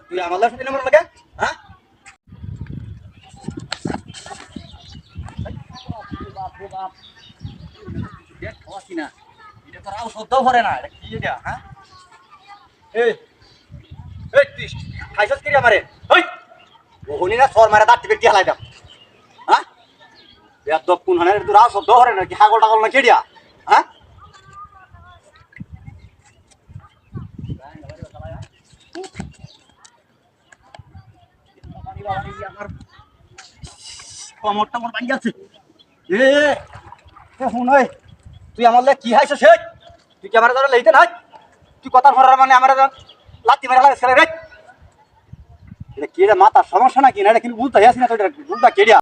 তুই আমার সাথে নাম্বার লাগে হ্যাঁ না এটা তো রাও শব্দ ভরে না এটা কি এটা হ্যাঁ এই এই তুই খাইছস কি আমারে ওই ওহনি না সর মারা দাঁত টিপে হালাই দাও হ্যাঁ এত কোন হানে তুই রাও শব্দ ভরে না কি হাগল টাগল না কেডিয়া হ্যাঁ আমার কমরটা মোর ভাঙ যাচ্ছে এ শুন ওই তুই আমার কি হাইছ সে তুই কি আমার ধরে লইতে নাই তুই কথা ধরার মানে আমার লাত্তি মেরে লাগে ছেলে রে এটা কি রে মাথার সমস্যা নাকি না এটা কিন্তু বুঝতে আসি না তো এটা বুঝবা কেডিয়া